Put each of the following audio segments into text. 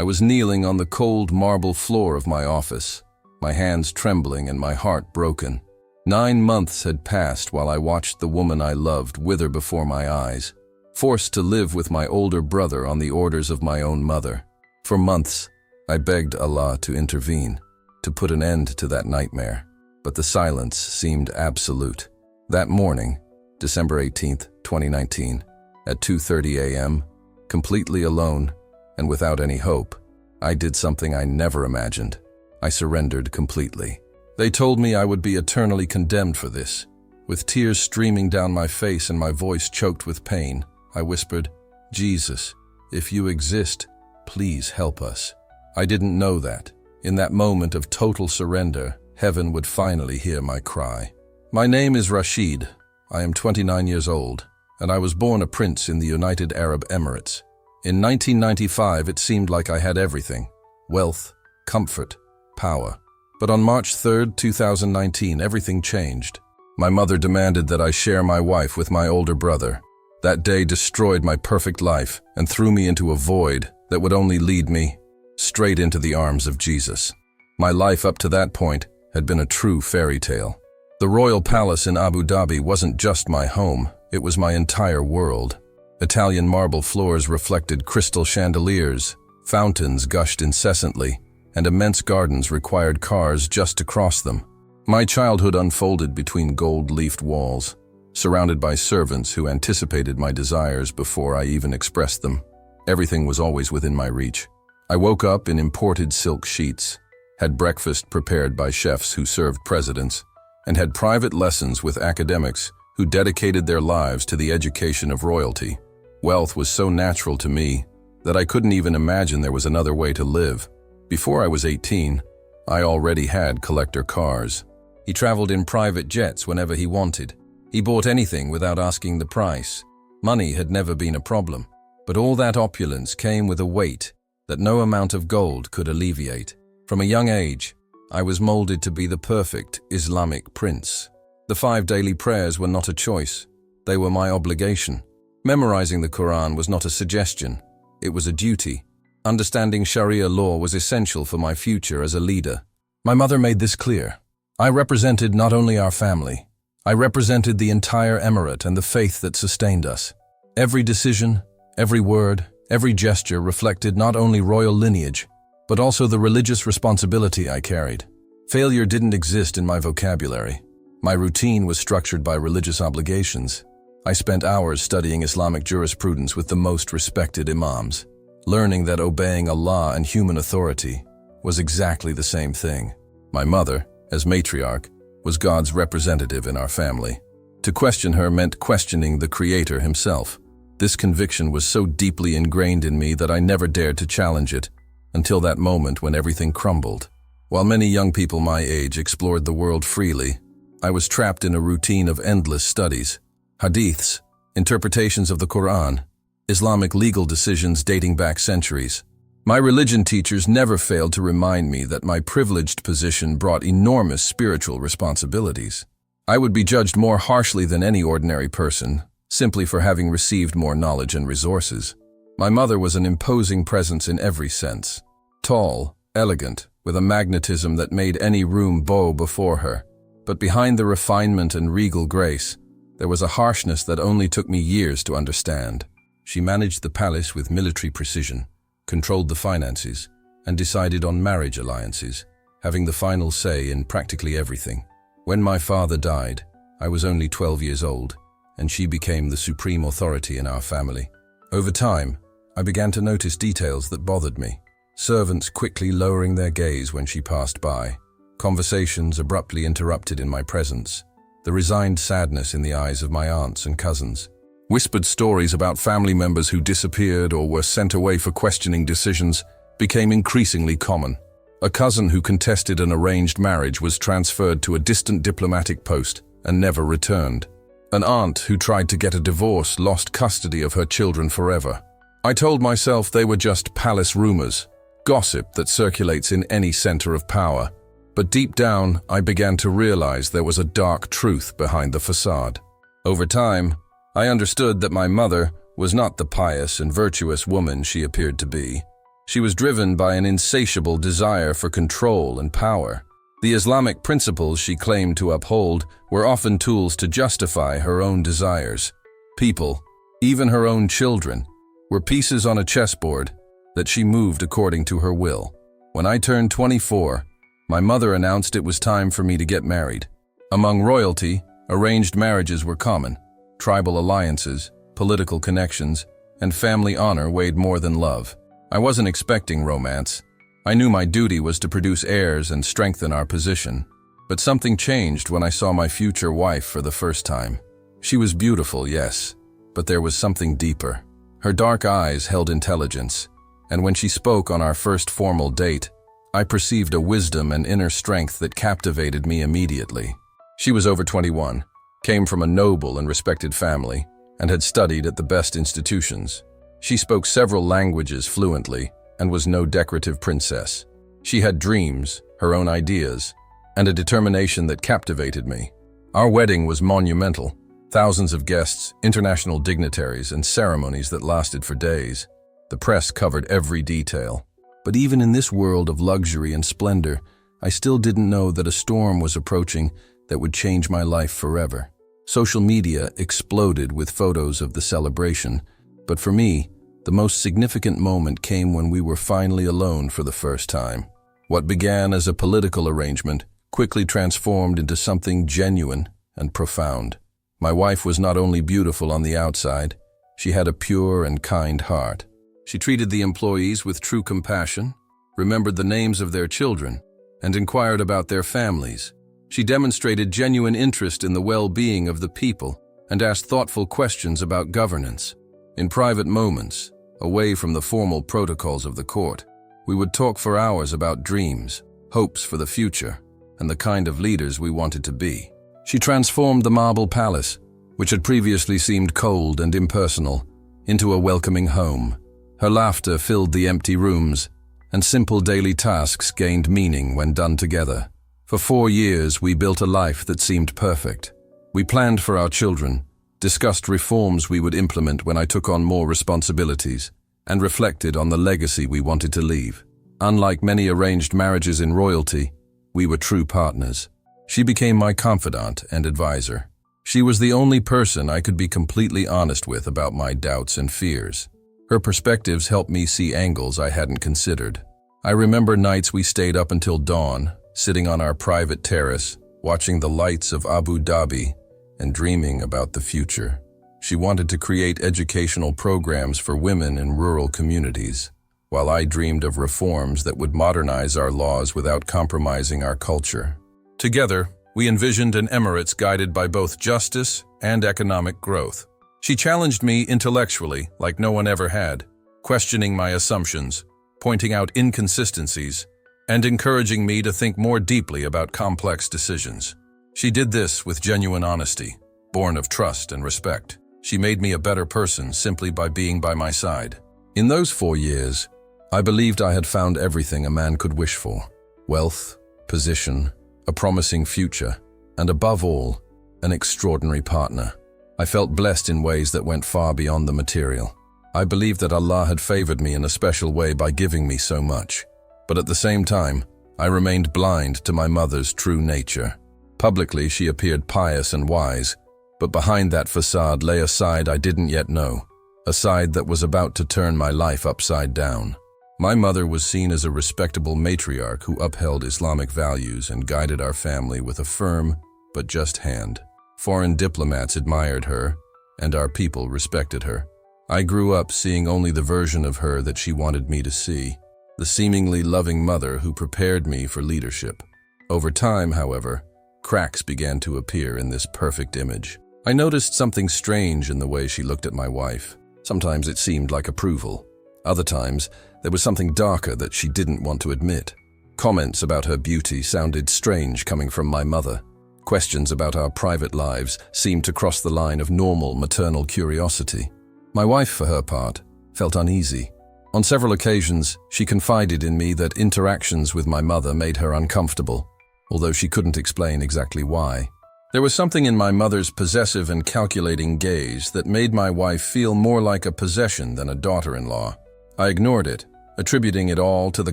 I was kneeling on the cold marble floor of my office, my hands trembling and my heart broken. 9 months had passed while I watched the woman I loved wither before my eyes, forced to live with my older brother on the orders of my own mother. For months, I begged Allah to intervene, to put an end to that nightmare, but the silence seemed absolute. That morning, December 18th, 2019, at 2:30 a.m., completely alone and without any hope, I did something I never imagined. I surrendered completely. They told me I would be eternally condemned for this. With tears streaming down my face and my voice choked with pain, I whispered, "Jesus, if you exist, please help us." I didn't know that, in that moment of total surrender, heaven would finally hear my cry. My name is Rashid. I am 29 years old, and I was born a prince in the United Arab Emirates. In 1995, it seemed like I had everything: wealth, comfort, power. But on March 3rd, 2019, everything changed. My mother demanded that I share my wife with my older brother. That day destroyed my perfect life and threw me into a void that would only lead me straight into the arms of Jesus. My life up to that point had been a true fairy tale. The royal palace in Abu Dhabi wasn't just my home, it was my entire world. Italian marble floors reflected crystal chandeliers, fountains gushed incessantly, and immense gardens required cars just to cross them. My childhood unfolded between gold-leafed walls, surrounded by servants who anticipated my desires before I even expressed them. Everything was always within my reach. I woke up in imported silk sheets, had breakfast prepared by chefs who served presidents, and had private lessons with academics who dedicated their lives to the education of royalty. Wealth was so natural to me that I couldn't even imagine there was another way to live. Before I was 18, I already had collector cars. He traveled in private jets whenever he wanted. He bought anything without asking the price. Money had never been a problem, but all that opulence came with a weight that no amount of gold could alleviate. From a young age, I was molded to be the perfect Islamic prince. The 5 daily prayers were not a choice. They were my obligation. Memorizing the Quran was not a suggestion. It was a duty. Understanding Sharia law was essential for my future as a leader. My mother made this clear. I represented not only our family, I represented the entire emirate and the faith that sustained us. Every decision, every word, every gesture reflected not only royal lineage, but also the religious responsibility I carried. Failure didn't exist in my vocabulary. My routine was structured by religious obligations. I spent hours studying Islamic jurisprudence with the most respected imams, learning that obeying Allah and human authority was exactly the same thing. My mother, as matriarch, was God's representative in our family. To question her meant questioning the Creator himself. This conviction was so deeply ingrained in me that I never dared to challenge it, until that moment when everything crumbled. While many young people my age explored the world freely, I was trapped in a routine of endless studies. Hadiths, interpretations of the Quran, Islamic legal decisions dating back centuries. My religion teachers never failed to remind me that my privileged position brought enormous spiritual responsibilities. I would be judged more harshly than any ordinary person, simply for having received more knowledge and resources. My mother was an imposing presence in every sense. Tall, elegant, with a magnetism that made any room bow before her. But behind the refinement and regal grace, there was a harshness that only took me years to understand. She managed the palace with military precision, controlled the finances, and decided on marriage alliances, having the final say in practically everything. When my father died, I was only 12 years old, and she became the supreme authority in our family. Over time, I began to notice details that bothered me. Servants quickly lowering their gaze when she passed by, conversations abruptly interrupted in my presence, the resigned sadness in the eyes of my aunts and cousins. Whispered stories about family members who disappeared or were sent away for questioning decisions became increasingly common. A cousin who contested an arranged marriage was transferred to a distant diplomatic post and never returned. An aunt who tried to get a divorce lost custody of her children forever. I told myself they were just palace rumors, gossip that circulates in any center of power. But deep down, I began to realize there was a dark truth behind the facade. Over time, I understood that my mother was not the pious and virtuous woman she appeared to be. She was driven by an insatiable desire for control and power. The Islamic principles she claimed to uphold were often tools to justify her own desires. People, even her own children, were pieces on a chessboard that she moved according to her will. When I turned 24, my mother announced it was time for me to get married. Among royalty, arranged marriages were common. Tribal alliances, political connections, and family honor weighed more than love. I wasn't expecting romance. I knew my duty was to produce heirs and strengthen our position. But something changed when I saw my future wife for the first time. She was beautiful, yes, but there was something deeper. Her dark eyes held intelligence, and when she spoke on our first formal date, I perceived a wisdom and inner strength that captivated me immediately. She was over 21, came from a noble and respected family, and had studied at the best institutions. She spoke several languages fluently and was no decorative princess. She had dreams, her own ideas, and a determination that captivated me. Our wedding was monumental. Thousands of guests, international dignitaries, and ceremonies that lasted for days. The press covered every detail. But even in this world of luxury and splendor, I still didn't know that a storm was approaching that would change my life forever. Social media exploded with photos of the celebration, but for me, the most significant moment came when we were finally alone for the first time. What began as a political arrangement quickly transformed into something genuine and profound. My wife was not only beautiful on the outside, she had a pure and kind heart. She treated the employees with true compassion, remembered the names of their children, and inquired about their families. She demonstrated genuine interest in the well-being of the people and asked thoughtful questions about governance. In private moments, away from the formal protocols of the court, we would talk for hours about dreams, hopes for the future, and the kind of leaders we wanted to be. She transformed the marble palace, which had previously seemed cold and impersonal, into a welcoming home. Her laughter filled the empty rooms, and simple daily tasks gained meaning when done together. For 4 years, we built a life that seemed perfect. We planned for our children, discussed reforms we would implement when I took on more responsibilities, and reflected on the legacy we wanted to leave. Unlike many arranged marriages in royalty, we were true partners. She became my confidant and advisor. She was the only person I could be completely honest with about my doubts and fears. Her perspectives helped me see angles I hadn't considered. I remember nights we stayed up until dawn, sitting on our private terrace, watching the lights of Abu Dhabi and dreaming about the future. She wanted to create educational programs for women in rural communities, while I dreamed of reforms that would modernize our laws without compromising our culture. Together, we envisioned an Emirates guided by both justice and economic growth. She challenged me intellectually like no one ever had, questioning my assumptions, pointing out inconsistencies, and encouraging me to think more deeply about complex decisions. She did this with genuine honesty, born of trust and respect. She made me a better person simply by being by my side. In those 4 years, I believed I had found everything a man could wish for: wealth, position, a promising future, and above all, an extraordinary partner. I felt blessed in ways that went far beyond the material. I believed that Allah had favored me in a special way by giving me so much. But at the same time, I remained blind to my mother's true nature. Publicly, she appeared pious and wise, but behind that facade lay a side I didn't yet know, a side that was about to turn my life upside down. My mother was seen as a respectable matriarch who upheld Islamic values and guided our family with a firm but just hand. Foreign diplomats admired her, and our people respected her. I grew up seeing only the version of her that she wanted me to see, the seemingly loving mother who prepared me for leadership. Over time, however, cracks began to appear in this perfect image. I noticed something strange in the way she looked at my wife. Sometimes it seemed like approval. Other times, there was something darker that she didn't want to admit. Comments about her beauty sounded strange coming from my mother. Questions about our private lives seemed to cross the line of normal maternal curiosity. My wife, for her part, felt uneasy. On several occasions, she confided in me that interactions with my mother made her uncomfortable, although she couldn't explain exactly why. There was something in my mother's possessive and calculating gaze that made my wife feel more like a possession than a daughter-in-law. I ignored it, attributing it all to the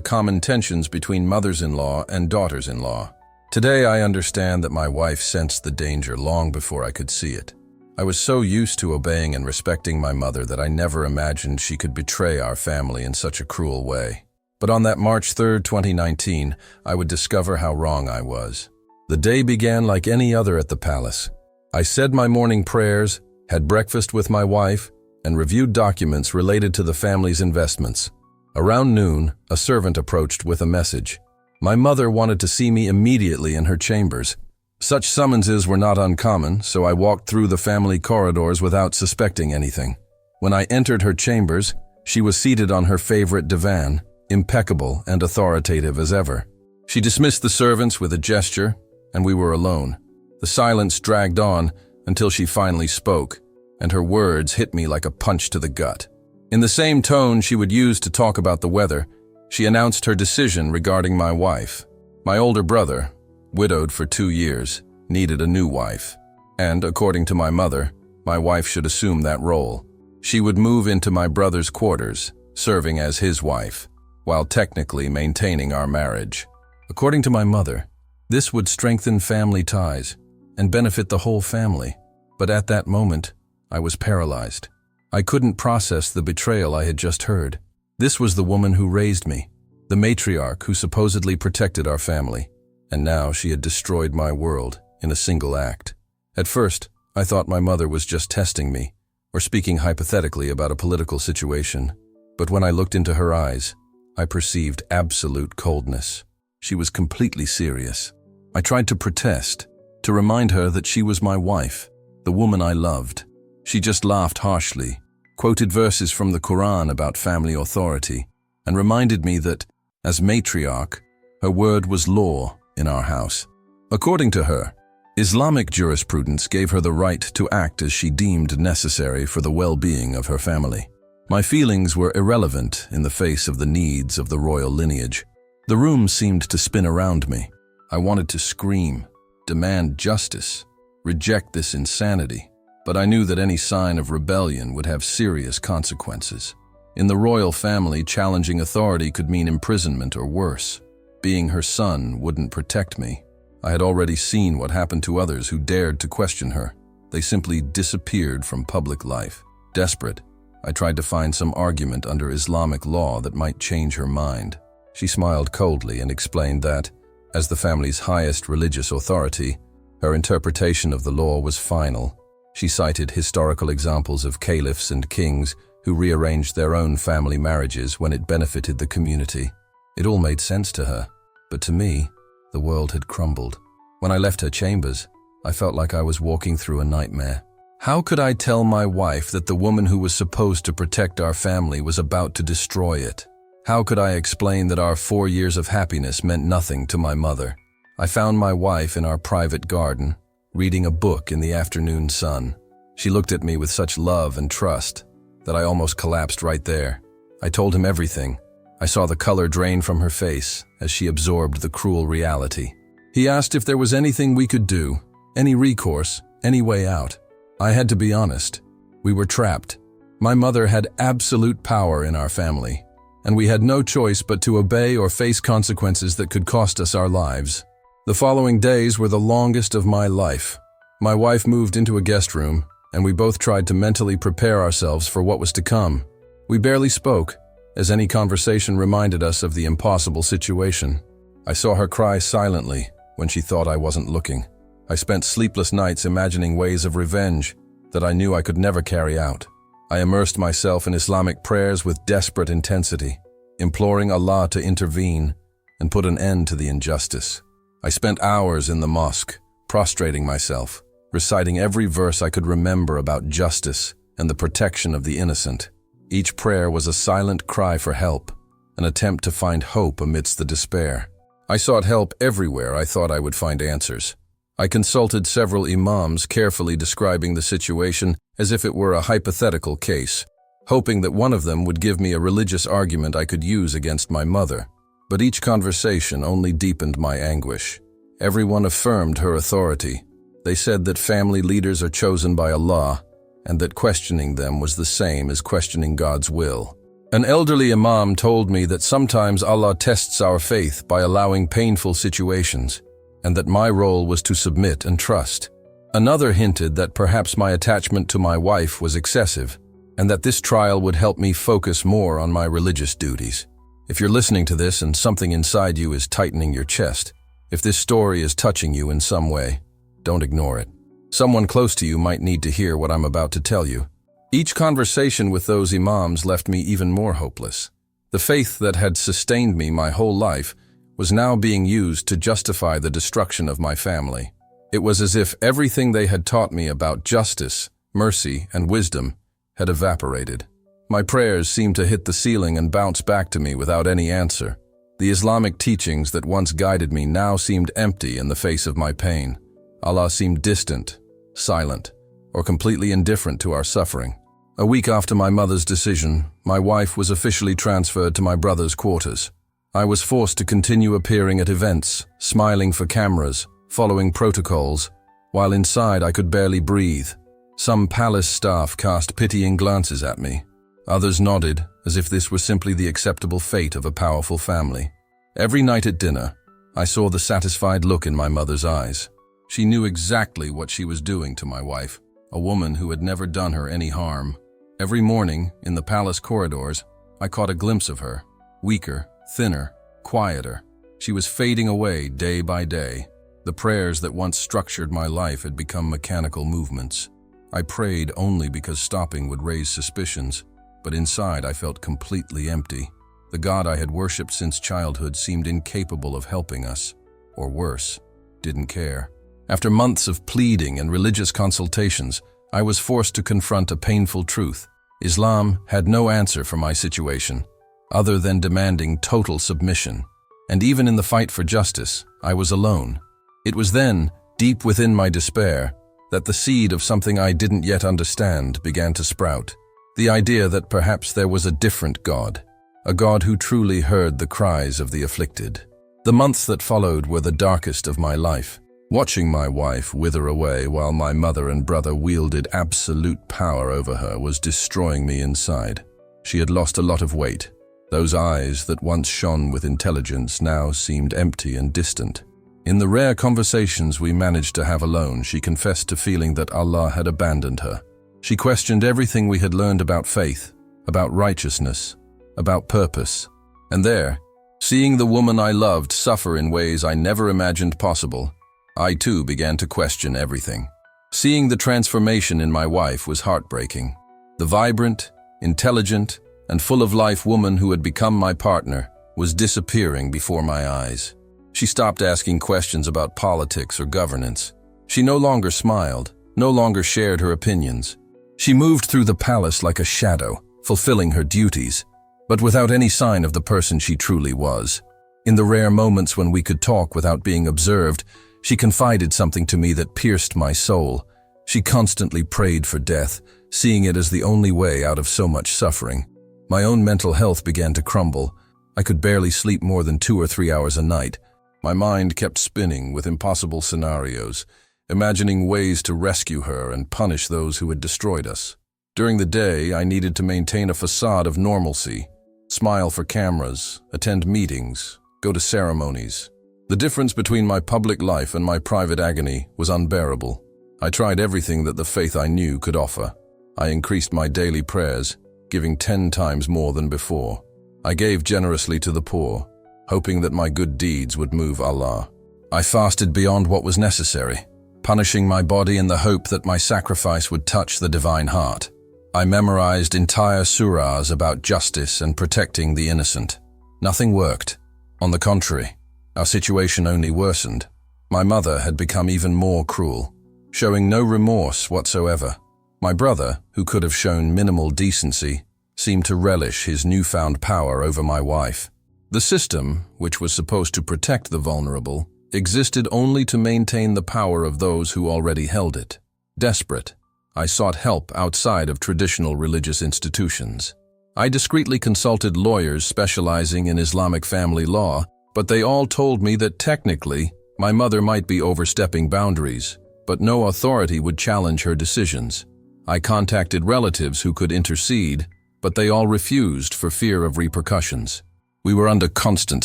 common tensions between mothers-in-law and daughters-in-law. Today, I understand that my wife sensed the danger long before I could see it. I was so used to obeying and respecting my mother that I never imagined she could betray our family in such a cruel way. But on that March 3, 2019, I would discover how wrong I was. The day began like any other at the palace. I said my morning prayers, had breakfast with my wife, and reviewed documents related to the family's investments. Around noon, a servant approached with a message. My mother wanted to see me immediately in her chambers. Such summonses were not uncommon, so I walked through the family corridors without suspecting anything. When I entered her chambers, she was seated on her favorite divan, impeccable and authoritative as ever. She dismissed the servants with a gesture, and we were alone. The silence dragged on until she finally spoke, and her words hit me like a punch to the gut. In the same tone she would use to talk about the weather, she announced her decision regarding my wife. My older brother, widowed for 2 years, needed a new wife, and, according to my mother, my wife should assume that role. She would move into my brother's quarters, serving as his wife, while technically maintaining our marriage. According to my mother, this would strengthen family ties and benefit the whole family. But at that moment, I was paralyzed. I couldn't process the betrayal I had just heard. This was the woman who raised me, the matriarch who supposedly protected our family, and now she had destroyed my world in a single act. At first, I thought my mother was just testing me, or speaking hypothetically about a political situation. But when I looked into her eyes, I perceived absolute coldness. She was completely serious. I tried to protest, to remind her that she was my wife, the woman I loved. She just laughed harshly, quoted verses from the Quran about family authority, and reminded me that, as matriarch, her word was law in our house. According to her, Islamic jurisprudence gave her the right to act as she deemed necessary for the well-being of her family. My feelings were irrelevant in the face of the needs of the royal lineage. The room seemed to spin around me. I wanted to scream, demand justice, reject this insanity. But I knew that any sign of rebellion would have serious consequences. In the royal family, challenging authority could mean imprisonment or worse. Being her son wouldn't protect me. I had already seen what happened to others who dared to question her. They simply disappeared from public life. Desperate, I tried to find some argument under Islamic law that might change her mind. She smiled coldly and explained that, as the family's highest religious authority, her interpretation of the law was final. She cited historical examples of caliphs and kings who rearranged their own family marriages when it benefited the community. It all made sense to her, but to me, the world had crumbled. When I left her chambers, I felt like I was walking through a nightmare. How could I tell my wife that the woman who was supposed to protect our family was about to destroy it? How could I explain that our 4 years of happiness meant nothing to my mother? I found my wife in our private garden, reading a book in the afternoon sun. She looked at me with such love and trust that I almost collapsed right there. I told him everything. I saw the color drain from her face as she absorbed the cruel reality. He asked if there was anything we could do, any recourse, any way out. I had to be honest. We were trapped. My mother had absolute power in our family, and we had no choice but to obey or face consequences that could cost us our lives. The following days were the longest of my life. My wife moved into a guest room, and we both tried to mentally prepare ourselves for what was to come. We barely spoke, as any conversation reminded us of the impossible situation. I saw her cry silently when she thought I wasn't looking. I spent sleepless nights imagining ways of revenge that I knew I could never carry out. I immersed myself in Islamic prayers with desperate intensity, imploring Allah to intervene and put an end to the injustice. I spent hours in the mosque, prostrating myself, reciting every verse I could remember about justice and the protection of the innocent. Each prayer was a silent cry for help, an attempt to find hope amidst the despair. I sought help everywhere I thought I would find answers. I consulted several imams, carefully describing the situation as if it were a hypothetical case, hoping that one of them would give me a religious argument I could use against my mother. But each conversation only deepened my anguish. Everyone affirmed her authority. They said that family leaders are chosen by Allah, and that questioning them was the same as questioning God's will. An elderly imam told me that sometimes Allah tests our faith by allowing painful situations, and that my role was to submit and trust. Another hinted that perhaps my attachment to my wife was excessive, and that this trial would help me focus more on my religious duties. If you're listening to this and something inside you is tightening your chest, if this story is touching you in some way, don't ignore it. Someone close to you might need to hear what I'm about to tell you. Each conversation with those imams left me even more hopeless. The faith that had sustained me my whole life was now being used to justify the destruction of my family. It was as if everything they had taught me about justice, mercy, and wisdom had evaporated. My prayers seemed to hit the ceiling and bounce back to me without any answer. The Islamic teachings that once guided me now seemed empty in the face of my pain. Allah seemed distant, silent, or completely indifferent to our suffering. A week after my mother's decision, my wife was officially transferred to my brother's quarters. I was forced to continue appearing at events, smiling for cameras, following protocols, while inside I could barely breathe. Some palace staff cast pitying glances at me. Others nodded, as if this were simply the acceptable fate of a powerful family. Every night at dinner, I saw the satisfied look in my mother's eyes. She knew exactly what she was doing to my wife, a woman who had never done her any harm. Every morning, in the palace corridors, I caught a glimpse of her, weaker, thinner, quieter. She was fading away day by day. The prayers that once structured my life had become mechanical movements. I prayed only because stopping would raise suspicions, but inside I felt completely empty. The God I had worshipped since childhood seemed incapable of helping us, or worse, didn't care. After months of pleading and religious consultations, I was forced to confront a painful truth. Islam had no answer for my situation, other than demanding total submission. And even in the fight for justice, I was alone. It was then, deep within my despair, that the seed of something I didn't yet understand began to sprout. The idea that perhaps there was a different God, a God who truly heard the cries of the afflicted. The months that followed were the darkest of my life. Watching my wife wither away while my mother and brother wielded absolute power over her was destroying me inside. She had lost a lot of weight. Those eyes that once shone with intelligence now seemed empty and distant. In the rare conversations we managed to have alone, she confessed to feeling that Allah had abandoned her. She questioned everything we had learned about faith, about righteousness, about purpose. And there, seeing the woman I loved suffer in ways I never imagined possible, I too began to question everything. Seeing the transformation in my wife was heartbreaking. The vibrant, intelligent, and full-of-life woman who had become my partner was disappearing before my eyes. She stopped asking questions about politics or governance. She no longer smiled, no longer shared her opinions. She moved through the palace like a shadow, fulfilling her duties, but without any sign of the person she truly was. In the rare moments when we could talk without being observed, she confided something to me that pierced my soul. She constantly prayed for death, seeing it as the only way out of so much suffering. My own mental health began to crumble. I could barely sleep more than 2 or 3 hours a night. My mind kept spinning with impossible scenarios, imagining ways to rescue her and punish those who had destroyed us. During the day, I needed to maintain a facade of normalcy, smile for cameras, attend meetings, go to ceremonies. The difference between my public life and my private agony was unbearable. I tried everything that the faith I knew could offer. I increased my daily prayers, giving 10 times more than before. I gave generously to the poor, hoping that my good deeds would move Allah. I fasted beyond what was necessary, punishing my body in the hope that my sacrifice would touch the divine heart. I memorized entire surahs about justice and protecting the innocent. Nothing worked. On the contrary, our situation only worsened. My mother had become even more cruel, showing no remorse whatsoever. My brother, who could have shown minimal decency, seemed to relish his newfound power over my wife. The system, which was supposed to protect the vulnerable, existed only to maintain the power of those who already held it. Desperate, I sought help outside of traditional religious institutions. I discreetly consulted lawyers specializing in Islamic family law, but they all told me that technically, my mother might be overstepping boundaries, but no authority would challenge her decisions. I contacted relatives who could intercede, but they all refused for fear of repercussions. We were under constant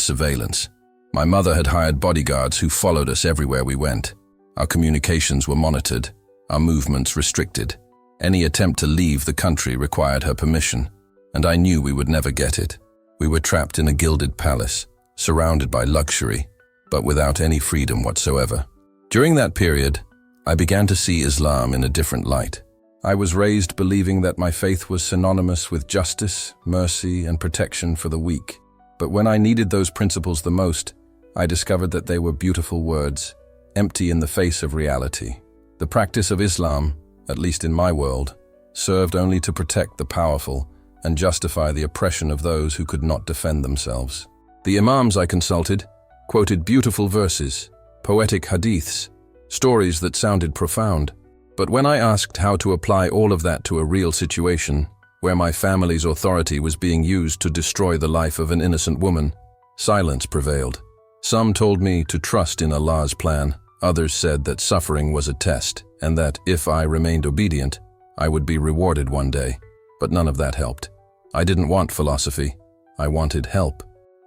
surveillance. My mother had hired bodyguards who followed us everywhere we went. Our communications were monitored, our movements restricted. Any attempt to leave the country required her permission, and I knew we would never get it. We were trapped in a gilded palace, surrounded by luxury, but without any freedom whatsoever. During that period, I began to see Islam in a different light. I was raised believing that my faith was synonymous with justice, mercy, and protection for the weak. But when I needed those principles the most, I discovered that they were beautiful words, empty in the face of reality. The practice of Islam, at least in my world, served only to protect the powerful and justify the oppression of those who could not defend themselves. The imams I consulted quoted beautiful verses, poetic hadiths, stories that sounded profound. But when I asked how to apply all of that to a real situation, where my family's authority was being used to destroy the life of an innocent woman, silence prevailed. Some told me to trust in Allah's plan. Others said that suffering was a test, and that if I remained obedient, I would be rewarded one day. But none of that helped. I didn't want philosophy. I wanted help.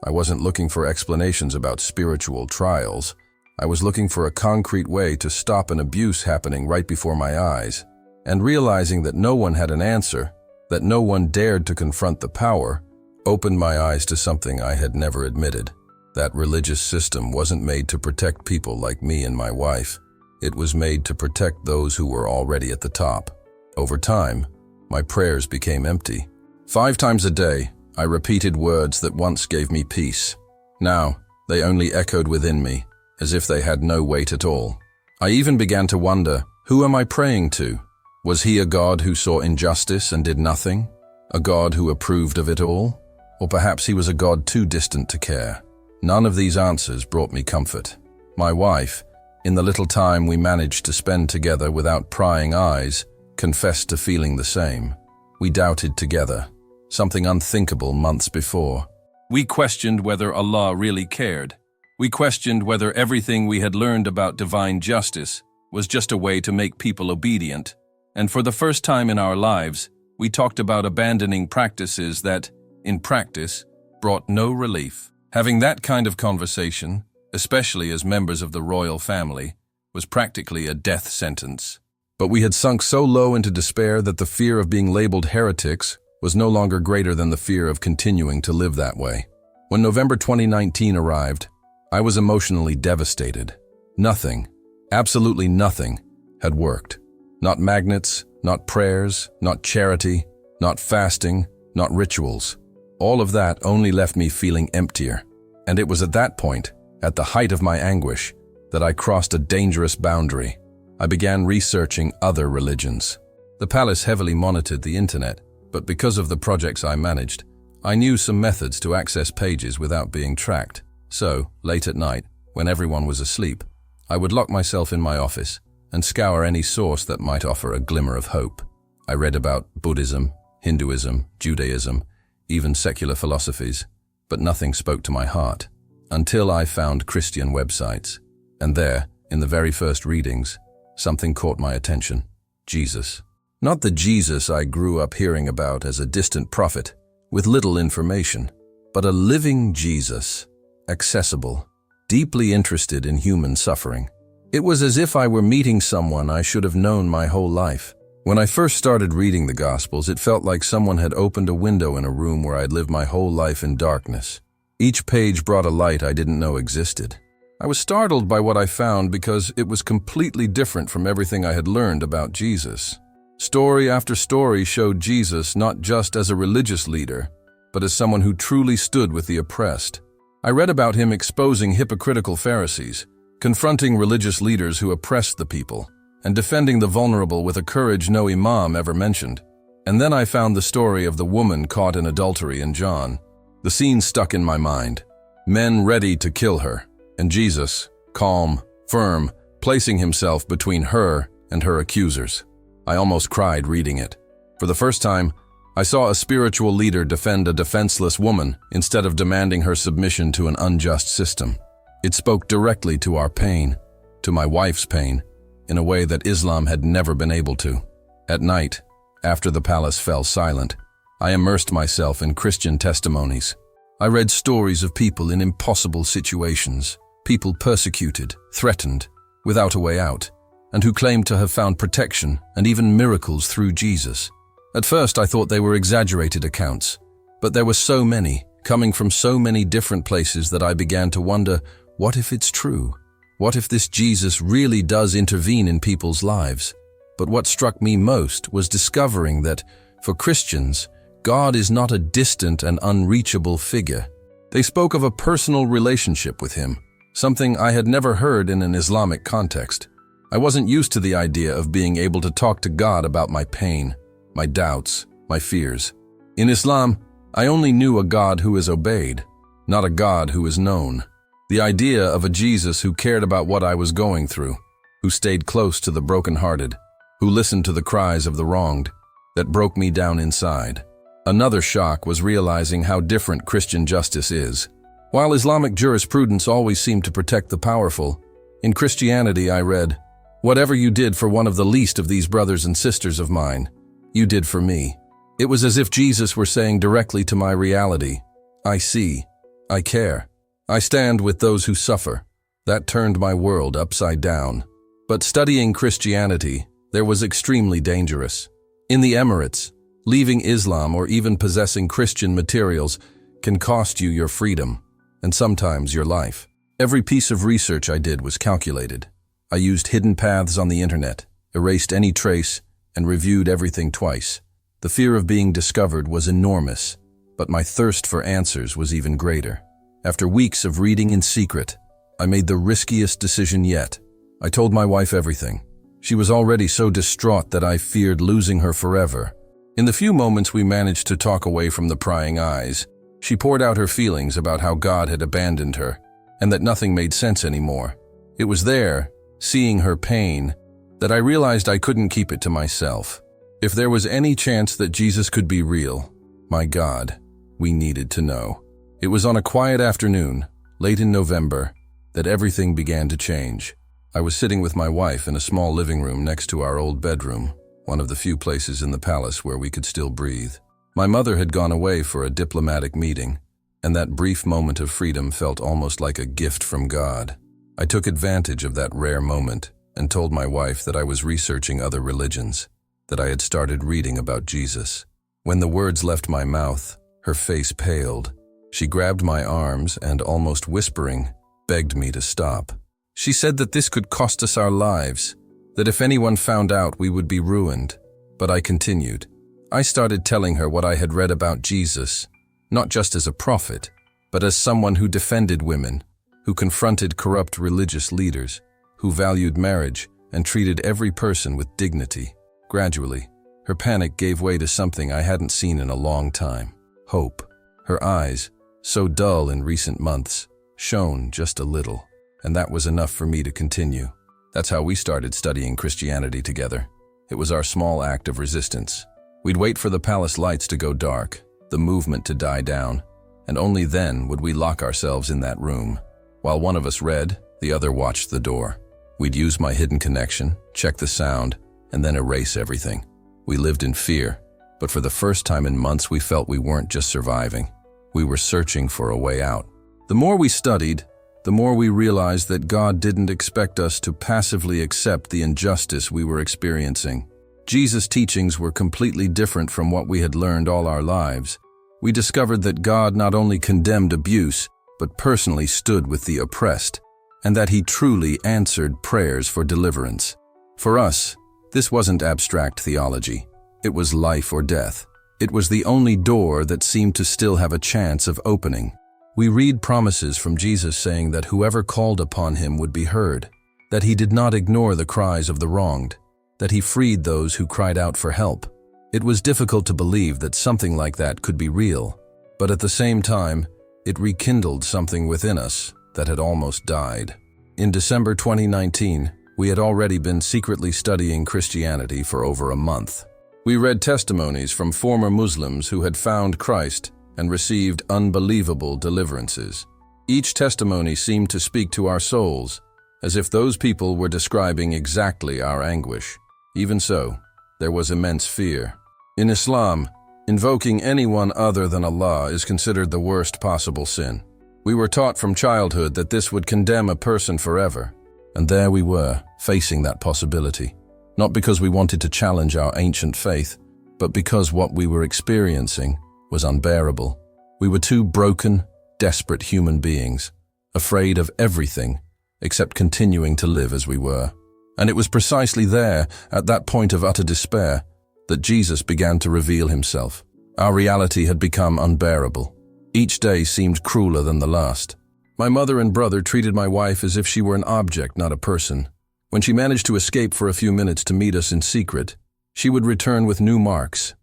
I wasn't looking for explanations about spiritual trials. I was looking for a concrete way to stop an abuse happening right before my eyes. And realizing that no one had an answer, that no one dared to confront the power, opened my eyes to something I had never admitted. That religious system wasn't made to protect people like me and my wife. It was made to protect those who were already at the top. Over time, my prayers became empty. 5 times a day, I repeated words that once gave me peace. Now, they only echoed within me, as if they had no weight at all. I even began to wonder, who am I praying to? Was he a God who saw injustice and did nothing? A God who approved of it all? Or perhaps he was a God too distant to care? None of these answers brought me comfort. My wife, in the little time we managed to spend together without prying eyes, confessed to feeling the same. We doubted together, something unthinkable months before. We questioned whether Allah really cared. We questioned whether everything we had learned about divine justice was just a way to make people obedient. And for the first time in our lives, we talked about abandoning practices that, in practice, brought no relief. Having that kind of conversation, especially as members of the royal family, was practically a death sentence. But we had sunk so low into despair that the fear of being labeled heretics was no longer greater than the fear of continuing to live that way. When November 2019 arrived, I was emotionally devastated. Nothing, absolutely nothing, had worked. Not magnets, not prayers, not charity, not fasting, not rituals. All of that only left me feeling emptier. And it was at that point, at the height of my anguish, that I crossed a dangerous boundary. I began researching other religions. The palace heavily monitored the internet, but because of the projects I managed, I knew some methods to access pages without being tracked. So, late at night, when everyone was asleep, I would lock myself in my office and scour any source that might offer a glimmer of hope. I read about Buddhism, Hinduism, Judaism, even secular philosophies, but nothing spoke to my heart, until I found Christian websites. And there, in the very first readings, something caught my attention. Jesus. Not the Jesus I grew up hearing about as a distant prophet, with little information, but a living Jesus, accessible, deeply interested in human suffering. It was as if I were meeting someone I should have known my whole life. When I first started reading the Gospels, it felt like someone had opened a window in a room where I'd lived my whole life in darkness. Each page brought a light I didn't know existed. I was startled by what I found because it was completely different from everything I had learned about Jesus. Story after story showed Jesus not just as a religious leader, but as someone who truly stood with the oppressed. I read about him exposing hypocritical Pharisees, confronting religious leaders who oppressed the people, and defending the vulnerable with a courage no imam ever mentioned. And then I found the story of the woman caught in adultery in John. The scene stuck in my mind. Men ready to kill her, and Jesus, calm, firm, placing himself between her and her accusers. I almost cried reading it. For the first time, I saw a spiritual leader defend a defenseless woman instead of demanding her submission to an unjust system. It spoke directly to our pain, to my wife's pain, in a way that Islam had never been able to. At night, after the palace fell silent, I immersed myself in Christian testimonies. I read stories of people in impossible situations, people persecuted, threatened, without a way out, and who claimed to have found protection and even miracles through Jesus. At first I thought they were exaggerated accounts, but there were so many, coming from so many different places that I began to wonder, what if it's true? What if this Jesus really does intervene in people's lives? But what struck me most was discovering that, for Christians, God is not a distant and unreachable figure. They spoke of a personal relationship with Him, something I had never heard in an Islamic context. I wasn't used to the idea of being able to talk to God about my pain, my doubts, my fears. In Islam, I only knew a God who is obeyed, not a God who is known. The idea of a Jesus who cared about what I was going through, who stayed close to the brokenhearted, who listened to the cries of the wronged, that broke me down inside. Another shock was realizing how different Christian justice is. While Islamic jurisprudence always seemed to protect the powerful, in Christianity I read, "Whatever you did for one of the least of these brothers and sisters of mine, you did for me." It was as if Jesus were saying directly to my reality, "I see, I care, I stand with those who suffer." That turned my world upside down. But studying Christianity, there was extremely dangerous. In the Emirates, leaving Islam or even possessing Christian materials can cost you your freedom, and sometimes your life. Every piece of research I did was calculated. I used hidden paths on the internet, erased any trace, and reviewed everything twice. The fear of being discovered was enormous, but my thirst for answers was even greater. After weeks of reading in secret, I made the riskiest decision yet. I told my wife everything. She was already so distraught that I feared losing her forever. In the few moments we managed to talk away from the prying eyes, she poured out her feelings about how God had abandoned her, and that nothing made sense anymore. It was there, seeing her pain, that I realized I couldn't keep it to myself. If there was any chance that Jesus could be real, my God, we needed to know. It was on a quiet afternoon, late in November, that everything began to change. I was sitting with my wife in a small living room next to our old bedroom, one of the few places in the palace where we could still breathe. My mother had gone away for a diplomatic meeting, and that brief moment of freedom felt almost like a gift from God. I took advantage of that rare moment and told my wife that I was researching other religions, that I had started reading about Jesus. When the words left my mouth, her face paled. She grabbed my arms and, almost whispering, begged me to stop. She said that this could cost us our lives, that if anyone found out we would be ruined. But I continued. I started telling her what I had read about Jesus, not just as a prophet, but as someone who defended women, who confronted corrupt religious leaders, who valued marriage and treated every person with dignity. Gradually, her panic gave way to something I hadn't seen in a long time: hope. Her eyes, so dull in recent months, shone just a little, and that was enough for me to continue. That's how we started studying Christianity together. It was our small act of resistance. We'd wait for the palace lights to go dark, the movement to die down, and only then would we lock ourselves in that room. While one of us read, the other watched the door. We'd use my hidden connection, check the sound, and then erase everything. We lived in fear, but for the first time in months we felt we weren't just surviving. We were searching for a way out. The more we studied, the more we realized that God didn't expect us to passively accept the injustice we were experiencing. Jesus' teachings were completely different from what we had learned all our lives. We discovered that God not only condemned abuse, but personally stood with the oppressed, and that He truly answered prayers for deliverance. For us, this wasn't abstract theology. It was life or death. It was the only door that seemed to still have a chance of opening. We read promises from Jesus saying that whoever called upon Him would be heard, that He did not ignore the cries of the wronged, that He freed those who cried out for help. It was difficult to believe that something like that could be real, but at the same time, it rekindled something within us that had almost died. In December 2019, we had already been secretly studying Christianity for over a month. We read testimonies from former Muslims who had found Christ and received unbelievable deliverances. Each testimony seemed to speak to our souls, as if those people were describing exactly our anguish. Even so, there was immense fear. In Islam, Invoking anyone other than Allah is considered the worst possible sin. We were taught from childhood that this would condemn a person forever. And there we were, facing that possibility. Not because we wanted to challenge our ancient faith, but because what we were experiencing was unbearable. We were two broken, desperate human beings, afraid of everything except continuing to live as we were. And it was precisely there, at that point of utter despair, that Jesus began to reveal himself. Our reality had become unbearable. Each day seemed crueler than the last. My mother and brother treated my wife as if she were an object, not a person. When she managed to escape for a few minutes to meet us in secret, she would return with new marks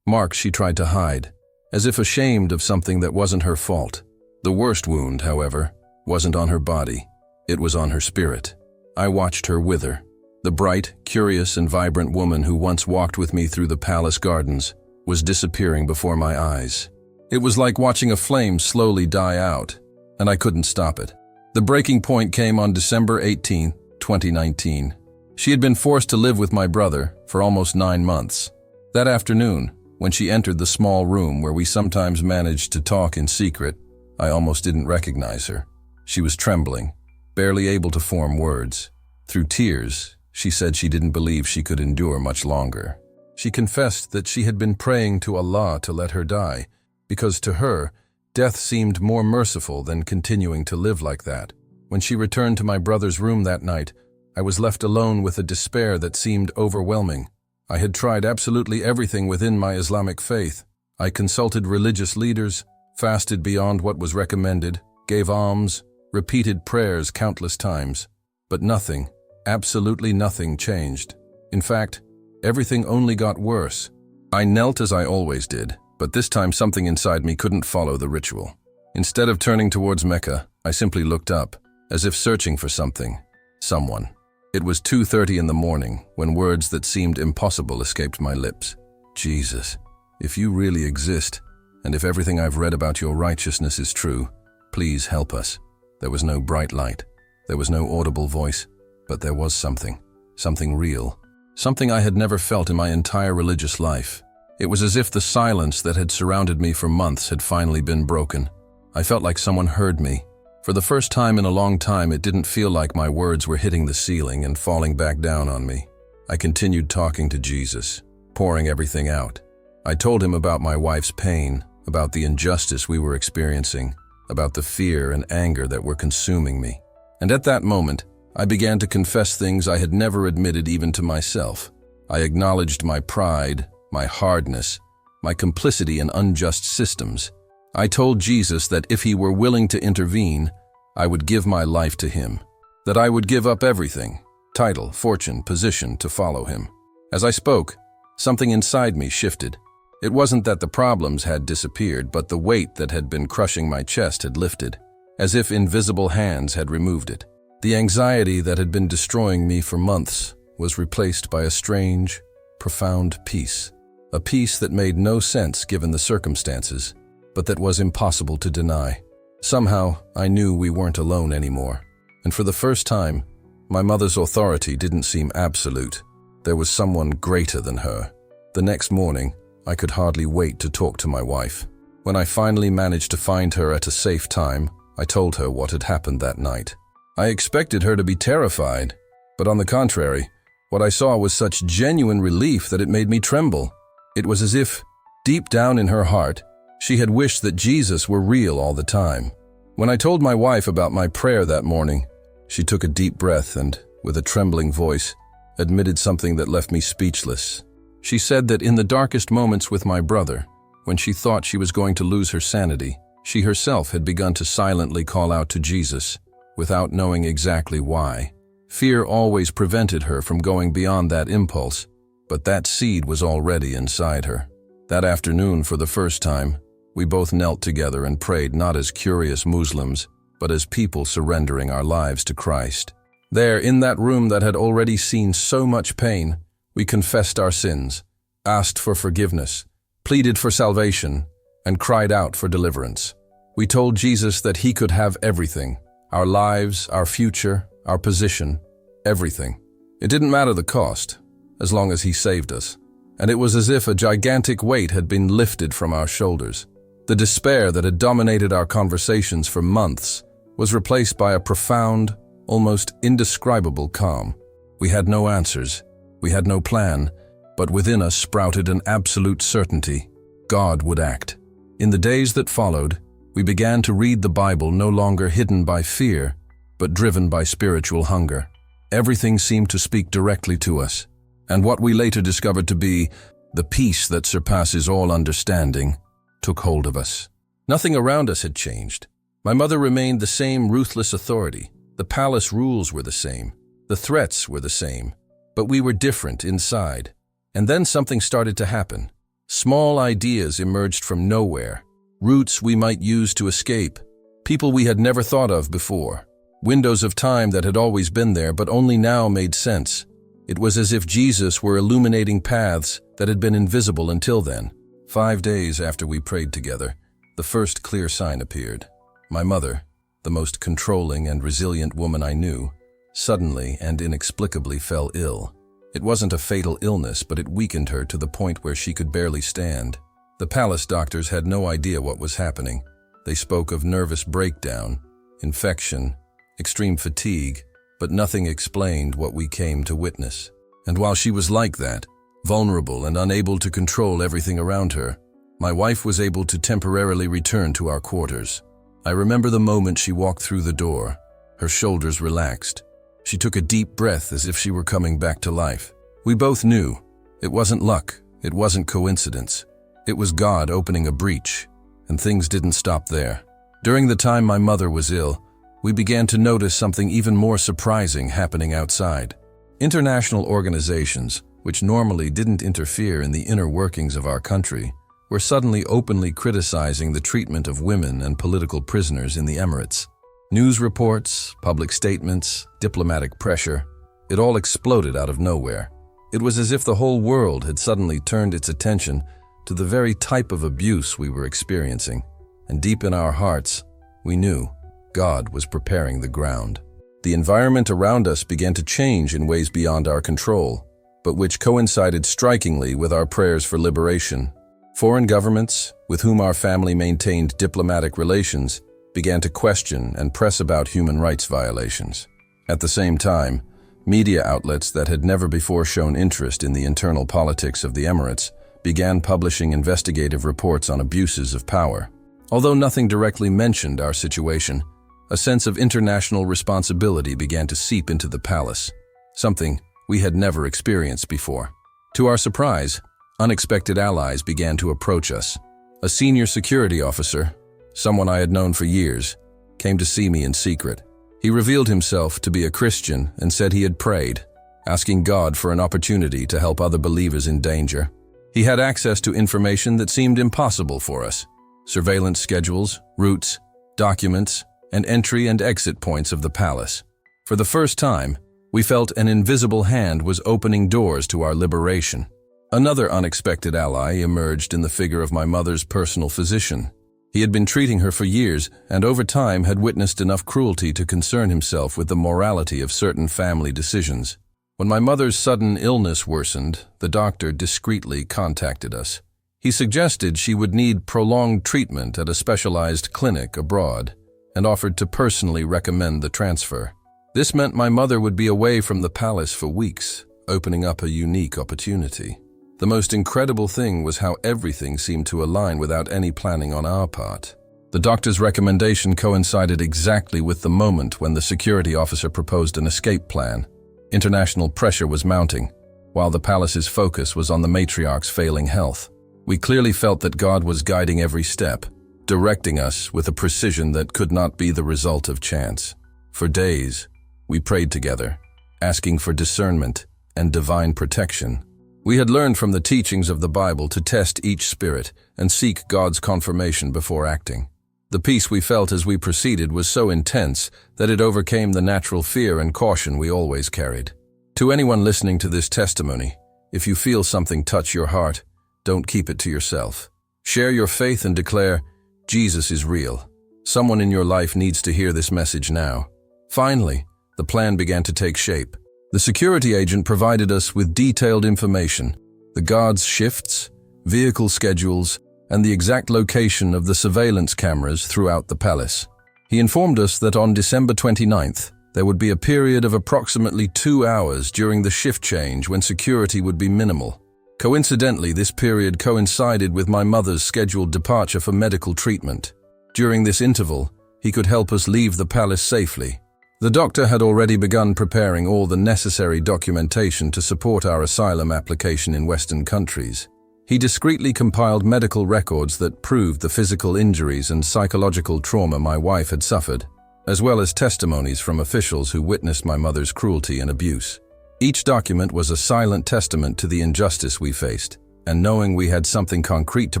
she tried to hide, as if ashamed of something that wasn't her fault. The worst wound, however, wasn't on her body. It was on her spirit. I watched her wither. The bright, curious, and vibrant woman who once walked with me through the palace gardens was disappearing before my eyes. It was like watching a flame slowly die out, and I couldn't stop it. The breaking point came on December 18, 2019. She had been forced to live with my brother for almost 9 months. That afternoon, when she entered the small room where we sometimes managed to talk in secret, I almost didn't recognize her. She was trembling, barely able to form words. Through tears, she said she didn't believe she could endure much longer. She confessed that she had been praying to Allah to let her die, because to her, death seemed more merciful than continuing to live like that. When she returned to my brother's room that night, I was left alone with a despair that seemed overwhelming. I had tried absolutely everything within my Islamic faith. I consulted religious leaders, fasted beyond what was recommended, gave alms, repeated prayers countless times. But nothing, absolutely nothing changed. In fact, everything only got worse. I knelt as I always did, but this time something inside me couldn't follow the ritual. Instead of turning towards Mecca, I simply looked up, as if searching for something, someone. It was 2:30 in the morning when words that seemed impossible escaped my lips. Jesus, if you really exist, and if everything I've read about your righteousness is true, please help us. There was no bright light. There was no audible voice, but there was something real, something I had never felt in my entire religious life. It was as if the silence that had surrounded me for months had finally been broken. I felt like someone heard me. For the first time in a long time, it didn't feel like my words were hitting the ceiling and falling back down on me. I continued talking to Jesus, pouring everything out. I told him about my wife's pain, about the injustice we were experiencing, about the fear and anger that were consuming me. And at that moment, I began to confess things I had never admitted even to myself. I acknowledged my pride, my hardness, my complicity in unjust systems. I told Jesus that if he were willing to intervene, I would give my life to him, that I would give up everything, title, fortune, position, to follow him. As I spoke, something inside me shifted. It wasn't that the problems had disappeared, but the weight that had been crushing my chest had lifted, as if invisible hands had removed it. The anxiety that had been destroying me for months was replaced by a strange, profound peace. A peace that made no sense given the circumstances, but that was impossible to deny. Somehow, I knew we weren't alone anymore. And for the first time, my mother's authority didn't seem absolute. There was someone greater than her. The next morning, I could hardly wait to talk to my wife. When I finally managed to find her at a safe time, I told her what had happened that night. I expected her to be terrified, but on the contrary, what I saw was such genuine relief that it made me tremble. It was as if, deep down in her heart, she had wished that Jesus were real all the time. When I told my wife about my prayer that morning, she took a deep breath and, with a trembling voice, admitted something that left me speechless. She said that in the darkest moments with my brother, when she thought she was going to lose her sanity, she herself had begun to silently call out to Jesus, without knowing exactly why. Fear always prevented her from going beyond that impulse, but that seed was already inside her. That afternoon, for the first time, we both knelt together and prayed not as curious Muslims, but as people surrendering our lives to Christ. There, in that room that had already seen so much pain, we confessed our sins, asked for forgiveness, pleaded for salvation, and cried out for deliverance. We told Jesus that he could have everything, our lives, our future, our position, everything. It didn't matter the cost, as long as he saved us. and it was as if a gigantic weight had been lifted from our shoulders. The despair that had dominated our conversations for months was replaced by a profound, almost indescribable calm. We had no answers, we had no plan, but within us sprouted an absolute certainty: God would act. In the days that followed, we began to read the Bible no longer hidden by fear, but driven by spiritual hunger. Everything seemed to speak directly to us, and what we later discovered to be the peace that surpasses all understanding took hold of us. Nothing around us had changed. My mother remained the same ruthless authority. The palace rules were the same. The threats were the same. But we were different inside. And then something started to happen. Small ideas emerged from nowhere. Routes we might use to escape. People we had never thought of before. Windows of time that had always been there but only now made sense. It was as if Jesus were illuminating paths that had been invisible until then. 5 days after we prayed together, the first clear sign appeared. My mother, the most controlling and resilient woman I knew, suddenly and inexplicably fell ill. It wasn't a fatal illness, but it weakened her to the point where she could barely stand. The palace doctors had no idea what was happening. They spoke of nervous breakdown, infection, extreme fatigue, but nothing explained what we came to witness. And while she was like that, vulnerable and unable to control everything around her, my wife was able to temporarily return to our quarters. I remember the moment she walked through the door. Her shoulders relaxed. She took a deep breath as if she were coming back to life. We both knew. It wasn't luck. It wasn't coincidence. It was God opening a breach, and things didn't stop there. During the time my mother was ill, we began to notice something even more surprising happening outside. International organizations, which normally didn't interfere in the inner workings of our country, were suddenly openly criticizing the treatment of women and political prisoners in the Emirates. News reports, public statements, diplomatic pressure, it all exploded out of nowhere. It was as if the whole world had suddenly turned its attention to the very type of abuse we were experiencing, and deep in our hearts, we knew God was preparing the ground. The environment around us began to change in ways beyond our control, but which coincided strikingly with our prayers for liberation. Foreign governments, with whom our family maintained diplomatic relations, began to question and press about human rights violations. At the same time, media outlets that had never before shown interest in the internal politics of the Emirates began publishing investigative reports on abuses of power. Although nothing directly mentioned our situation, a sense of international responsibility began to seep into the palace, something we had never experienced before. To our surprise, unexpected allies began to approach us. A senior security officer, someone I had known for years, came to see me in secret. He revealed himself to be a Christian and said he had prayed, asking God for an opportunity to help other believers in danger. He had access to information that seemed impossible for us: surveillance schedules, routes, documents, and entry and exit points of the palace. For the first time, we felt an invisible hand was opening doors to our liberation. Another unexpected ally emerged in the figure of my mother's personal physician. He had been treating her for years and over time had witnessed enough cruelty to concern himself with the morality of certain family decisions. When my mother's sudden illness worsened, the doctor discreetly contacted us. He suggested she would need prolonged treatment at a specialized clinic abroad and offered to personally recommend the transfer. This meant my mother would be away from the palace for weeks, opening up a unique opportunity. The most incredible thing was how everything seemed to align without any planning on our part. The doctor's recommendation coincided exactly with the moment when the security officer proposed an escape plan. International pressure was mounting, while the palace's focus was on the matriarch's failing health. We clearly felt that God was guiding every step, directing us with a precision that could not be the result of chance. For days, we prayed together, asking for discernment and divine protection. We had learned from the teachings of the Bible to test each spirit and seek God's confirmation before acting. The peace we felt as we proceeded was so intense that it overcame the natural fear and caution we always carried. To anyone listening to this testimony, if you feel something touch your heart, don't keep it to yourself. Share your faith and declare, Jesus is real. Someone in your life needs to hear this message now. Finally, the plan began to take shape. The security agent provided us with detailed information: the guards' shifts, vehicle schedules, and the exact location of the surveillance cameras throughout the palace. He informed us that on December 29th, there would be a period of approximately 2 hours during the shift change when security would be minimal. Coincidentally, this period coincided with my mother's scheduled departure for medical treatment. During this interval, he could help us leave the palace safely. The doctor had already begun preparing all the necessary documentation to support our asylum application in Western countries. He discreetly compiled medical records that proved the physical injuries and psychological trauma my wife had suffered, as well as testimonies from officials who witnessed my mother's cruelty and abuse. Each document was a silent testament to the injustice we faced, and knowing we had something concrete to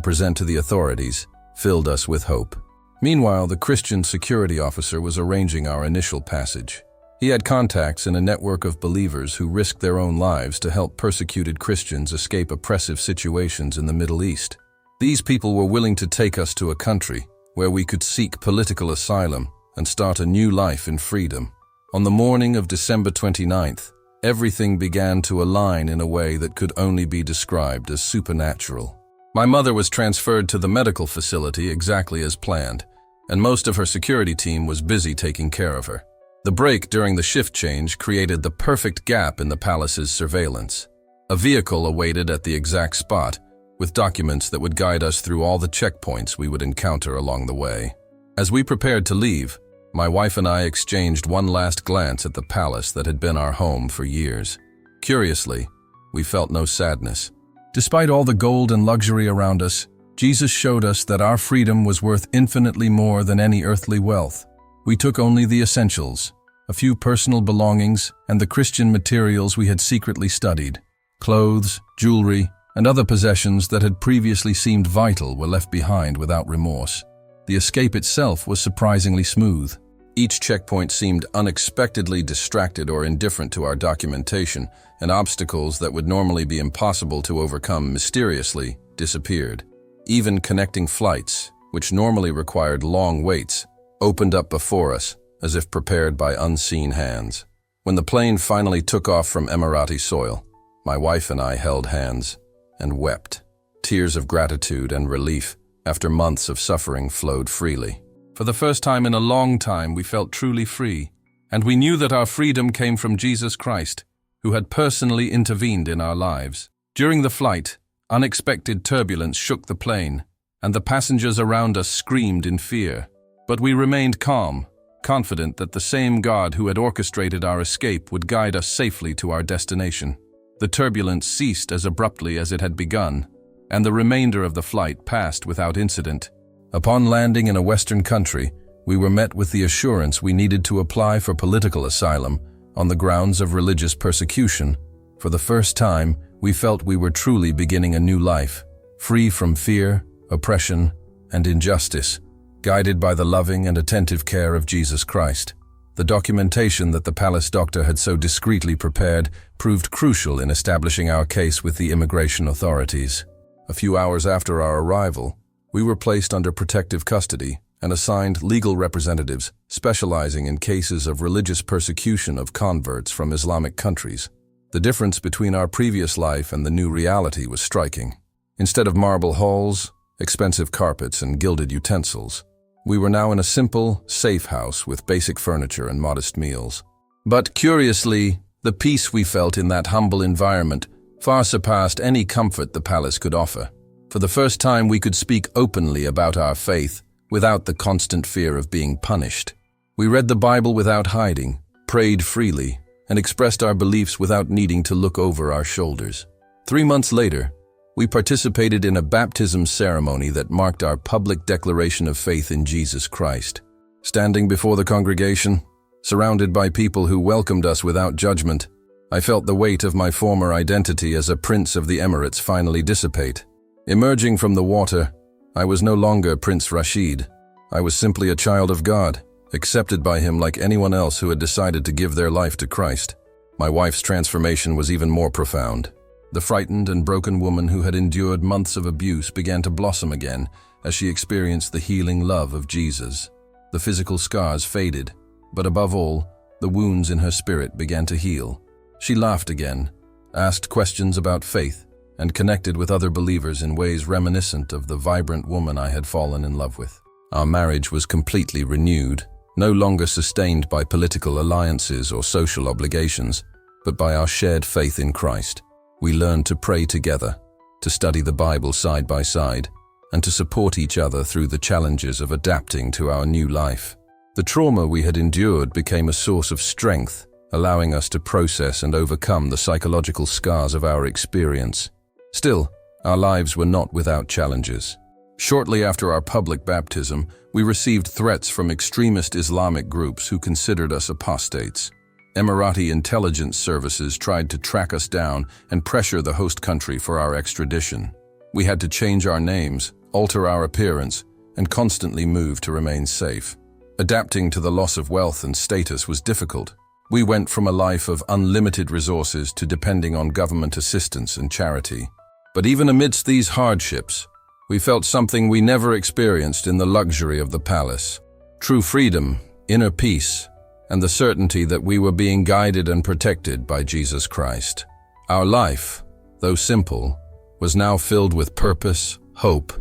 present to the authorities filled us with hope. Meanwhile, the Christian security officer was arranging our initial passage. He had contacts in a network of believers who risked their own lives to help persecuted Christians escape oppressive situations in the Middle East. These people were willing to take us to a country where we could seek political asylum and start a new life in freedom. On the morning of December 29th, everything began to align in a way that could only be described as supernatural. My mother was transferred to the medical facility exactly as planned, and most of her security team was busy taking care of her. The break during the shift change created the perfect gap in the palace's surveillance. A vehicle awaited at the exact spot, with documents that would guide us through all the checkpoints we would encounter along the way. As we prepared to leave, my wife and I exchanged one last glance at the palace that had been our home for years. Curiously, we felt no sadness. Despite all the gold and luxury around us, Jesus showed us that our freedom was worth infinitely more than any earthly wealth. We took only the essentials, a few personal belongings, and the Christian materials we had secretly studied. Clothes, jewelry, and other possessions that had previously seemed vital were left behind without remorse. The escape itself was surprisingly smooth. Each checkpoint seemed unexpectedly distracted or indifferent to our documentation, and obstacles that would normally be impossible to overcome mysteriously disappeared. Even connecting flights, which normally required long waits, opened up before us, as if prepared by unseen hands. When the plane finally took off from Emirati soil, my wife and I held hands and wept. Tears of gratitude and relief after months of suffering flowed freely. For the first time in a long time, we felt truly free, and we knew that our freedom came from Jesus Christ, who had personally intervened in our lives. During the flight, unexpected turbulence shook the plane, and the passengers around us screamed in fear. But we remained calm, confident that the same God who had orchestrated our escape would guide us safely to our destination. The turbulence ceased as abruptly as it had begun, and the remainder of the flight passed without incident. Upon landing in a Western country, we were met with the assurance we needed to apply for political asylum on the grounds of religious persecution. For the first time, we felt we were truly beginning a new life, free from fear, oppression, and injustice, guided by the loving and attentive care of Jesus Christ. The documentation that the palace doctor had so discreetly prepared proved crucial in establishing our case with the immigration authorities. A few hours after our arrival, we were placed under protective custody and assigned legal representatives specializing in cases of religious persecution of converts from Islamic countries. The difference between our previous life and the new reality was striking. Instead of marble halls, expensive carpets, and gilded utensils, we were now in a simple, safe house with basic furniture and modest meals. But curiously, the peace we felt in that humble environment far surpassed any comfort the palace could offer. For the first time, we could speak openly about our faith without the constant fear of being punished. We read the Bible without hiding, prayed freely, and expressed our beliefs without needing to look over our shoulders. 3 months later, we participated in a baptism ceremony that marked our public declaration of faith in Jesus Christ. Standing before the congregation, surrounded by people who welcomed us without judgment, I felt the weight of my former identity as a prince of the Emirates finally dissipate. Emerging from the water, I was no longer Prince Rashid. I was simply a child of God, accepted by him like anyone else who had decided to give their life to Christ. My wife's transformation was even more profound. The frightened and broken woman who had endured months of abuse began to blossom again as she experienced the healing love of Jesus. The physical scars faded, but above all, the wounds in her spirit began to heal. She laughed again, asked questions about faith, and connected with other believers in ways reminiscent of the vibrant woman I had fallen in love with. Our marriage was completely renewed, no longer sustained by political alliances or social obligations, but by our shared faith in Christ. We learned to pray together, to study the Bible side by side, and to support each other through the challenges of adapting to our new life. The trauma we had endured became a source of strength, allowing us to process and overcome the psychological scars of our experience. Still, our lives were not without challenges. Shortly after our public baptism, we received threats from extremist Islamic groups who considered us apostates. Emirati intelligence services tried to track us down and pressure the host country for our extradition. We had to change our names, alter our appearance, and constantly move to remain safe. Adapting to the loss of wealth and status was difficult. We went from a life of unlimited resources to depending on government assistance and charity. But even amidst these hardships, we felt something we never experienced in the luxury of the palace: true freedom, inner peace, and the certainty that we were being guided and protected by Jesus Christ. Our life, though simple, was now filled with purpose, hope,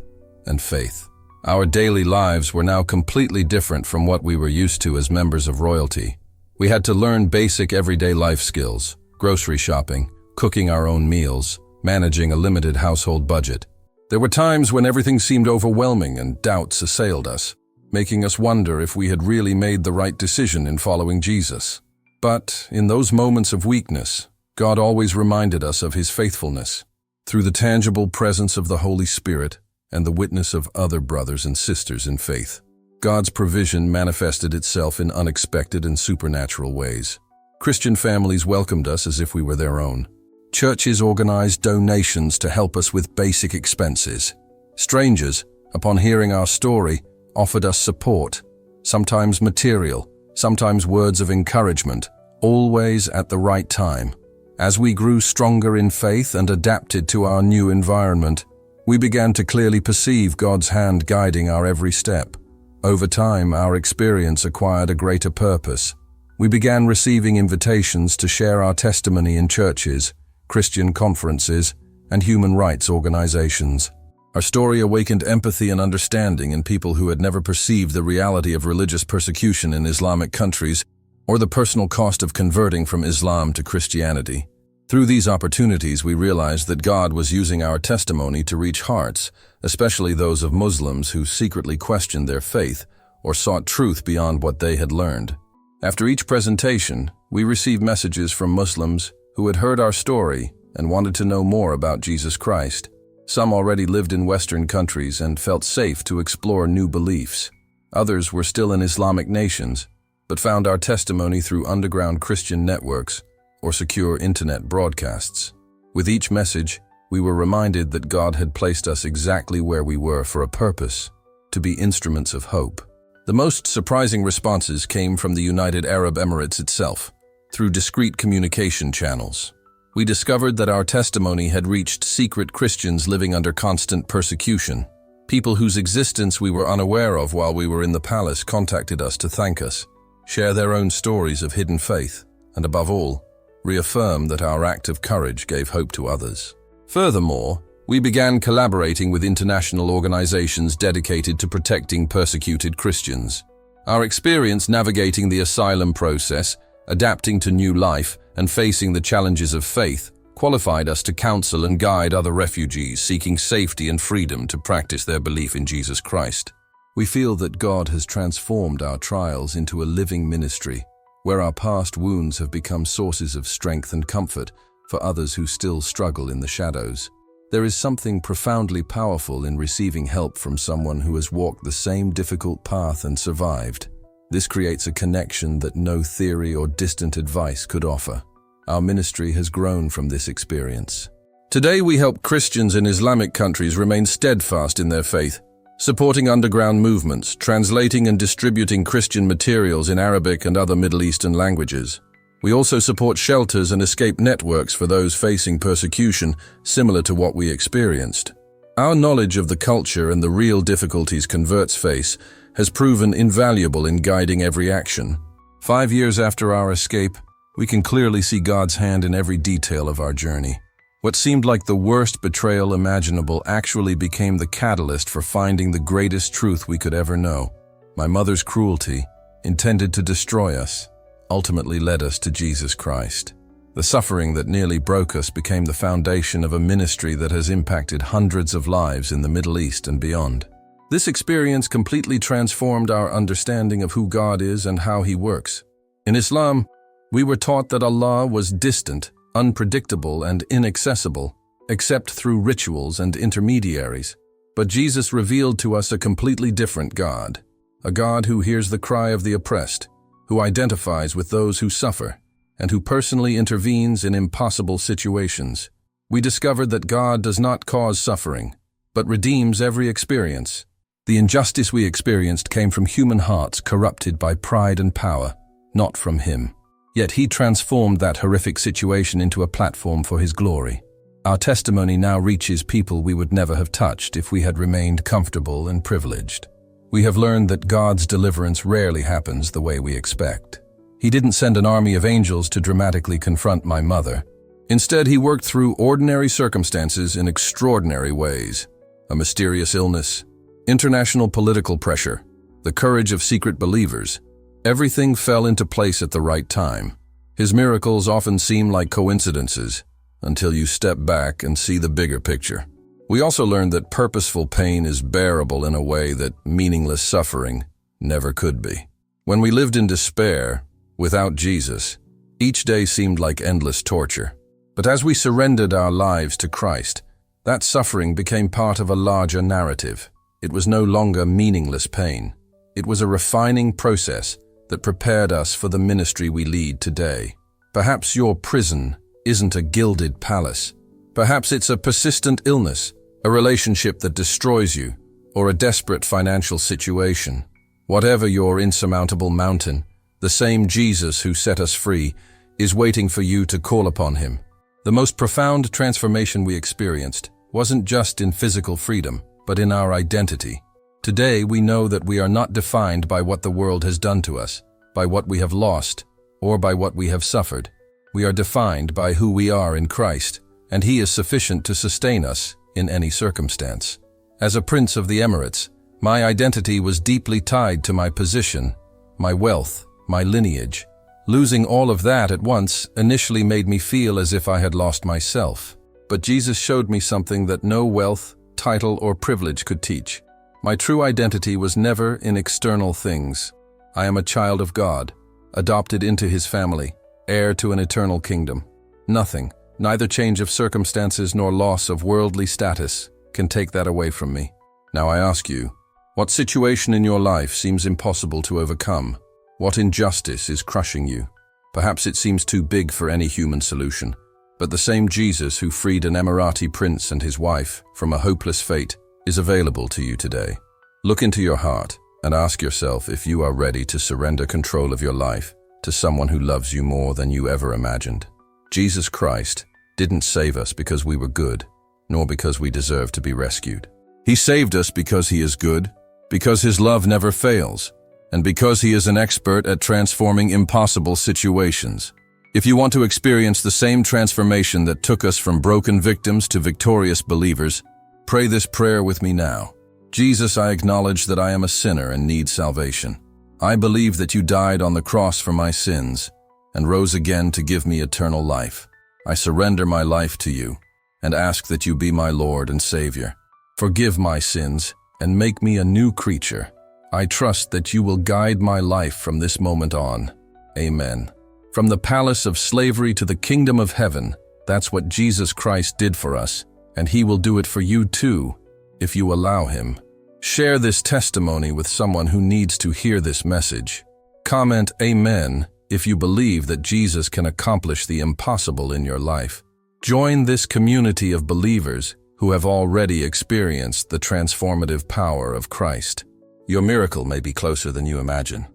and faith. Our daily lives were now completely different from what we were used to as members of royalty. We had to learn basic everyday life skills: grocery shopping, cooking our own meals, managing a limited household budget. There were times when everything seemed overwhelming and doubts assailed us, making us wonder if we had really made the right decision in following Jesus. But in those moments of weakness, God always reminded us of His faithfulness. Through the tangible presence of the Holy Spirit and the witness of other brothers and sisters in faith, God's provision manifested itself in unexpected and supernatural ways. Christian families welcomed us as if we were their own. Churches organized donations to help us with basic expenses. Strangers, upon hearing our story, offered us support, sometimes material, sometimes words of encouragement, always at the right time. As we grew stronger in faith and adapted to our new environment, we began to clearly perceive God's hand guiding our every step. Over time, our experience acquired a greater purpose. We began receiving invitations to share our testimony in churches, Christian conferences, and human rights organizations. Our story awakened empathy and understanding in people who had never perceived the reality of religious persecution in Islamic countries or the personal cost of converting from Islam to Christianity. Through these opportunities, we realized that God was using our testimony to reach hearts, especially those of Muslims who secretly questioned their faith or sought truth beyond what they had learned. After each presentation, we received messages from Muslims who had heard our story and wanted to know more about Jesus Christ. Some already lived in Western countries and felt safe to explore new beliefs. Others were still in Islamic nations, but found our testimony through underground Christian networks or secure internet broadcasts. With each message, we were reminded that God had placed us exactly where we were for a purpose: to be instruments of hope. The most surprising responses came from the United Arab Emirates itself, through discreet communication channels. We discovered that our testimony had reached secret Christians living under constant persecution. People whose existence we were unaware of while we were in the palace contacted us to thank us, share their own stories of hidden faith, and above all, reaffirm that our act of courage gave hope to others. Furthermore, we began collaborating with international organizations dedicated to protecting persecuted Christians. Our experience navigating the asylum process, adapting to new life, and facing the challenges of faith qualified us to counsel and guide other refugees seeking safety and freedom to practice their belief in Jesus Christ. We feel that God has transformed our trials into a living ministry, where our past wounds have become sources of strength and comfort for others who still struggle in the shadows. There is something profoundly powerful in receiving help from someone who has walked the same difficult path and survived. This creates a connection that no theory or distant advice could offer. Our ministry has grown from this experience. Today we help Christians in Islamic countries remain steadfast in their faith, supporting underground movements, translating and distributing Christian materials in Arabic and other Middle Eastern languages. We also support shelters and escape networks for those facing persecution similar to what we experienced. Our knowledge of the culture and the real difficulties converts face has proven invaluable in guiding every action. 5 years after our escape, we can clearly see God's hand in every detail of our journey. What seemed like the worst betrayal imaginable actually became the catalyst for finding the greatest truth we could ever know. My mother's cruelty, intended to destroy us, ultimately led us to Jesus Christ. The suffering that nearly broke us became the foundation of a ministry that has impacted hundreds of lives in the Middle East and beyond. This experience completely transformed our understanding of who God is and how He works. In Islam, we were taught that Allah was distant, unpredictable, and inaccessible, except through rituals and intermediaries. But Jesus revealed to us a completely different God, a God who hears the cry of the oppressed, who identifies with those who suffer, and who personally intervenes in impossible situations. We discovered that God does not cause suffering, but redeems every experience. The injustice we experienced came from human hearts corrupted by pride and power, not from Him. Yet He transformed that horrific situation into a platform for His glory. Our testimony now reaches people we would never have touched if we had remained comfortable and privileged. We have learned that God's deliverance rarely happens the way we expect. He didn't send an army of angels to dramatically confront my mother. Instead, He worked through ordinary circumstances in extraordinary ways. A mysterious illness, international political pressure, the courage of secret believers. Everything fell into place at the right time. His miracles often seem like coincidences until you step back and see the bigger picture. We also learned that purposeful pain is bearable in a way that meaningless suffering never could be. When we lived in despair, without Jesus, each day seemed like endless torture. But as we surrendered our lives to Christ, that suffering became part of a larger narrative. It was no longer meaningless pain. It was a refining process that prepared us for the ministry we lead today. Perhaps your prison isn't a gilded palace. Perhaps it's a persistent illness, a relationship that destroys you, or a desperate financial situation. Whatever your insurmountable mountain, the same Jesus who set us free is waiting for you to call upon Him. The most profound transformation we experienced wasn't just in physical freedom, but in our identity. Today we know that we are not defined by what the world has done to us, by what we have lost, or by what we have suffered. We are defined by who we are in Christ, and He is sufficient to sustain us in any circumstance. As a prince of the Emirates, my identity was deeply tied to my position, my wealth, my lineage. Losing all of that at once initially made me feel as if I had lost myself. But Jesus showed me something that no wealth, title, or privilege could teach. My true identity was never in external things. I am a child of God, adopted into His family, heir to an eternal kingdom. Nothing, neither change of circumstances nor loss of worldly status, can take that away from me. Now I ask you, what situation in your life seems impossible to overcome? What injustice is crushing you? Perhaps it seems too big for any human solution, but the same Jesus who freed an Emirati prince and his wife from a hopeless fate is available to you today. Look into your heart and ask yourself if you are ready to surrender control of your life to someone who loves you more than you ever imagined. Jesus Christ didn't save us because we were good, nor because we deserved to be rescued. He saved us because He is good, because His love never fails, and because He is an expert at transforming impossible situations. If you want to experience the same transformation that took us from broken victims to victorious believers, pray this prayer with me now. Jesus, I acknowledge that I am a sinner and need salvation. I believe that You died on the cross for my sins and rose again to give me eternal life. I surrender my life to You and ask that You be my Lord and Savior. Forgive my sins and make me a new creature. I trust that You will guide my life from this moment on. Amen. From the palace of slavery to the kingdom of heaven, that's what Jesus Christ did for us, and He will do it for you too, if you allow Him. Share this testimony with someone who needs to hear this message. Comment Amen if you believe that Jesus can accomplish the impossible in your life. Join this community of believers who have already experienced the transformative power of Christ. Your miracle may be closer than you imagine.